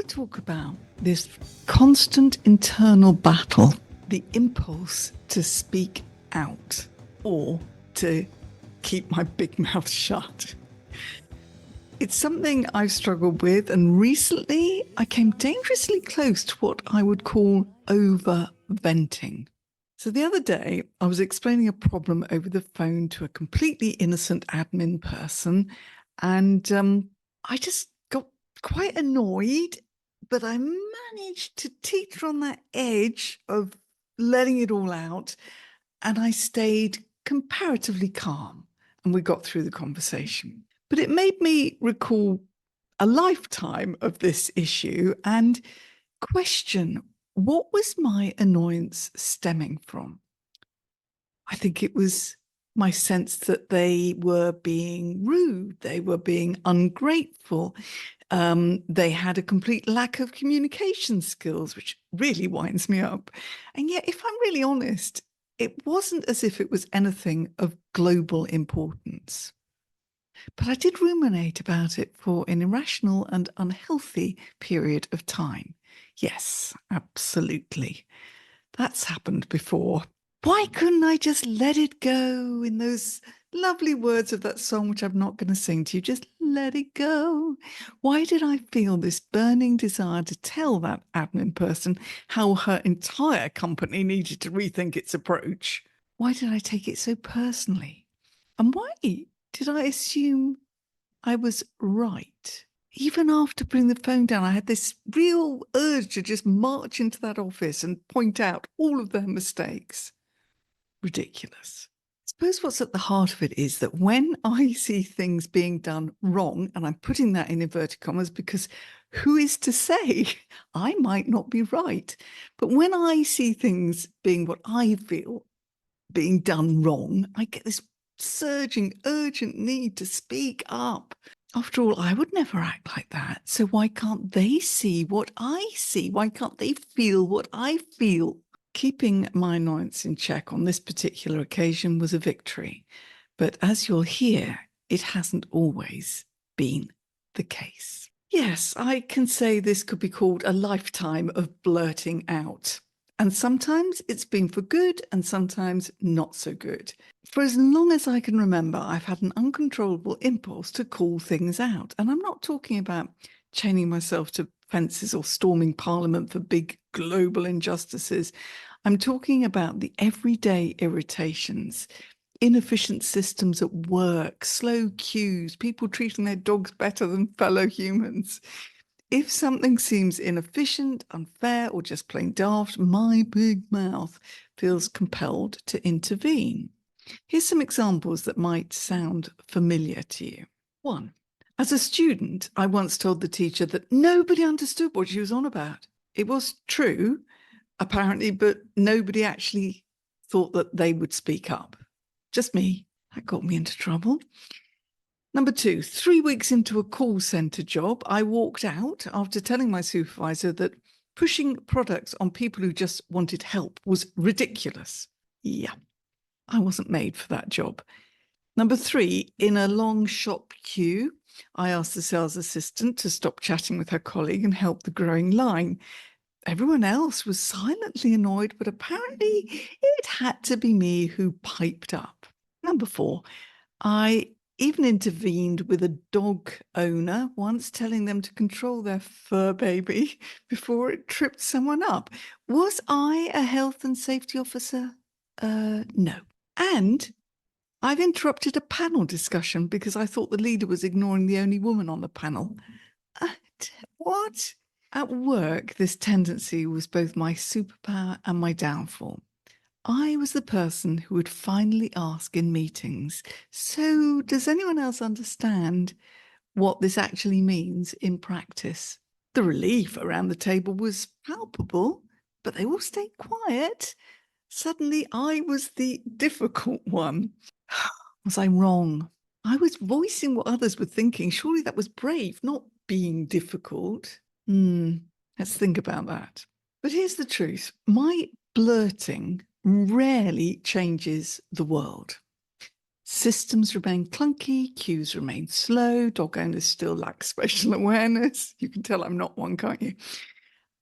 talk about this constant internal battle, the impulse to speak out or to keep my big mouth shut. It's something I've struggled with, and recently I came dangerously close to what I would call over-venting. So the other day, I was explaining a problem over the phone to a completely innocent admin person, and I just got quite annoyed, but I managed to teeter on that edge of letting it all out, and I stayed comparatively calm, and we got through the conversation. But it made me recall a lifetime of this issue and question, what was my annoyance stemming from? I think it was my sense that they were being rude, they were being ungrateful, they had a complete lack of communication skills, which really winds me up. And yet, if I'm really honest, it wasn't as if it was anything of global importance. But I did ruminate about it for an irrational and unhealthy period of time. Yes, absolutely. That's happened before. Why couldn't I just let it go in those lovely words of that song, which I'm not going to sing to you? Just let it go. Why did I feel this burning desire to tell that admin person how her entire company needed to rethink its approach? Why did I take it so personally? And why did I assume I was right? Even after putting the phone down, I had this real urge to just march into that office and point out all of their mistakes. Ridiculous. I suppose what's at the heart of it is that when I see things being done wrong, and I'm putting that in inverted commas because who is to say I might not be right? But when I see things being what I feel being done wrong, I get this surging, urgent need to speak up. After all, I would never act like that. So why can't they see what I see? Why can't they feel what I feel? Keeping my annoyance in check on this particular occasion was a victory. But as you'll hear, it hasn't always been the case. Yes, I can say this could be called a lifetime of blurting out. And sometimes it's been for good and sometimes not so good. For as long as I can remember, I've had an uncontrollable impulse to call things out. And I'm not talking about chaining myself to fences or storming Parliament for big global injustices. I'm talking about the everyday irritations, inefficient systems at work, slow queues, people treating their dogs better than fellow humans. If something seems inefficient, unfair, or just plain daft, my big mouth feels compelled to intervene. Here's some examples that might sound familiar to you. 1. As a student, I once told the teacher that nobody understood what she was on about. It was true, apparently, but nobody actually thought that they would speak up. Just me. That got me into trouble. Number 2, 3 weeks into a call centre job, I walked out after telling my supervisor that pushing products on people who just wanted help was ridiculous. Yeah, I wasn't made for that job. Number 3, in a long shop queue, I asked the sales assistant to stop chatting with her colleague and help the growing line. Everyone else was silently annoyed, but apparently it had to be me who piped up. Number 4, I even intervened with a dog owner once, telling them to control their fur baby before it tripped someone up. Was I a health and safety officer? No. And I've interrupted a panel discussion because I thought the leader was ignoring the only woman on the panel. What? At work, this tendency was both my superpower and my downfall. I was the person who would finally ask in meetings, so does anyone else understand what this actually means in practice? The relief around the table was palpable, but they all stayed quiet. Suddenly, I was the difficult one. Was I wrong? I was voicing what others were thinking. Surely that was brave, not being difficult. Let's think about that. But here's the truth. My blurting rarely changes the world. Systems remain clunky, queues remain slow, dog owners still lack spatial awareness. You can tell I'm not one, can't you?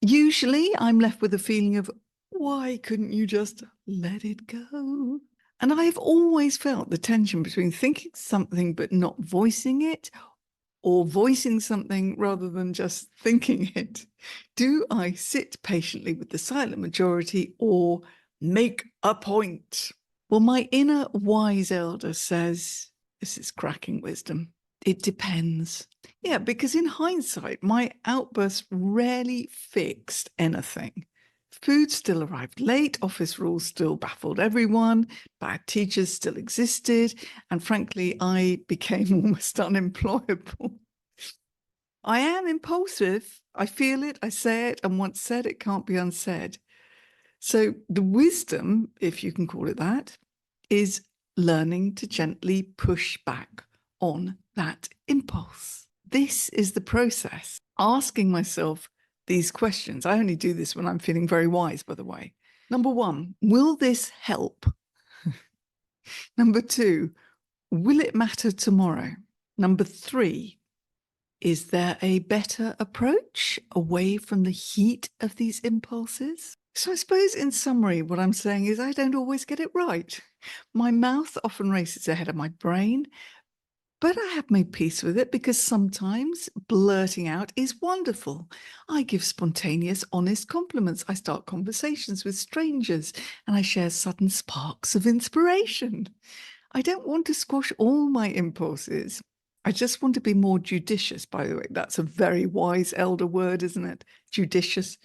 Usually I'm left with a feeling of, why couldn't you just let it go? And I've always felt the tension between thinking something but not voicing it, or voicing something rather than just thinking it. Do I sit patiently with the silent majority or make a point? Well, my inner wise elder says, this is cracking wisdom, it depends. Yeah, because in hindsight, my outbursts rarely fixed anything. Food still arrived late, office rules still baffled everyone, bad teachers still existed, and frankly, I became almost unemployable. I am impulsive. I feel it, I say it, and once said, it can't be unsaid. So the wisdom, if you can call it that, is learning to gently push back on that impulse. This is the process. Asking myself these questions. I only do this when I'm feeling very wise, by the way. Number one, will this help? Number two, will it matter tomorrow? Number three, is there a better approach away from the heat of these impulses? So I suppose in summary, what I'm saying is I don't always get it right. My mouth often races ahead of my brain, but I have made peace with it because sometimes blurting out is wonderful. I give spontaneous, honest compliments. I start conversations with strangers and I share sudden sparks of inspiration. I don't want to squash all my impulses. I just want to be more judicious, by the way. That's a very wise elder word, isn't it? Judicious.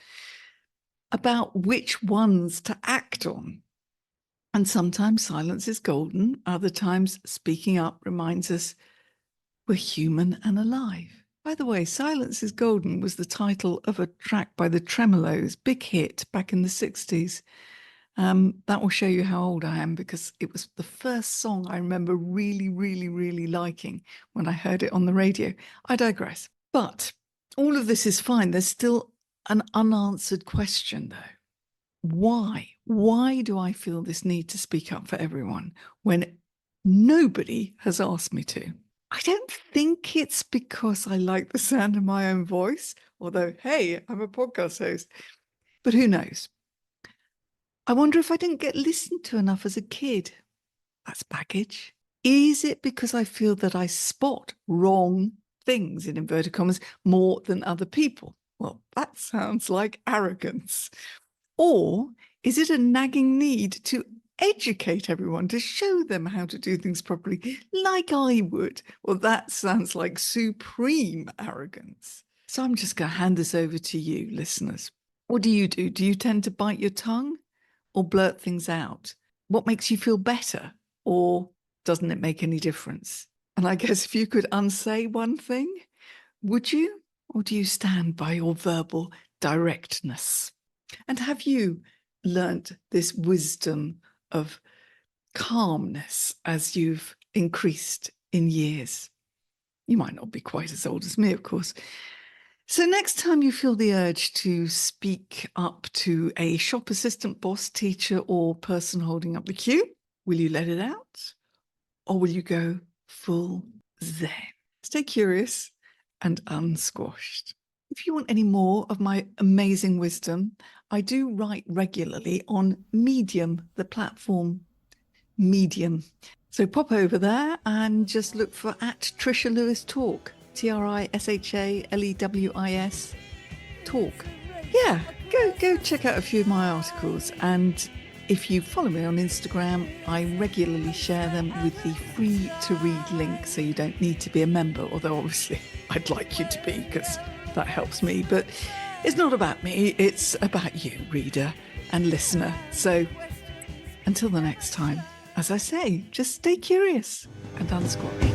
About which ones to act on. And sometimes silence is golden. Other times speaking up reminds us we're human and alive. By the way, Silence is Golden was the title of a track by the Tremolos, big hit back in the 60s. That will show you how old I am because it was the first song I remember really, really, really liking when I heard it on the radio. I digress. But all of this is fine. There's still an unanswered question, though. Why? Why do I feel this need to speak up for everyone when nobody has asked me to? I don't think it's because I like the sound of my own voice, although, hey, I'm a podcast host. But who knows? I wonder if I didn't get listened to enough as a kid. That's baggage. Is it because I feel that I spot wrong things, in inverted commas, more than other people? Well, that sounds like arrogance. Or is it a nagging need to educate everyone, to show them how to do things properly, like I would? Well, that sounds like supreme arrogance. So I'm just going to hand this over to you, listeners. What do you do? Do you tend to bite your tongue or blurt things out? What makes you feel better? Or doesn't it make any difference? And I guess if you could unsay one thing, would you? Or do you stand by your verbal directness? And have you learnt this wisdom of calmness as you've increased in years? You might not be quite as old as me, of course. So next time you feel the urge to speak up to a shop assistant, boss, teacher, or person holding up the queue, will you let it out? Or will you go full zen? Stay curious and unsquashed. If you want any more of my amazing wisdom, I do write regularly on Medium, the platform Medium. So pop over there and just look for @TrishaLewis Talk, TrishaLewis Talk. Yeah, go check out a few of my articles. And if you follow me on Instagram, I regularly share them with the free to read link, so you don't need to be a member, although obviously I'd like you to be because that helps me. But it's not about me, it's about you, reader and listener. So until the next time, as I say, just stay curious and unsquashed.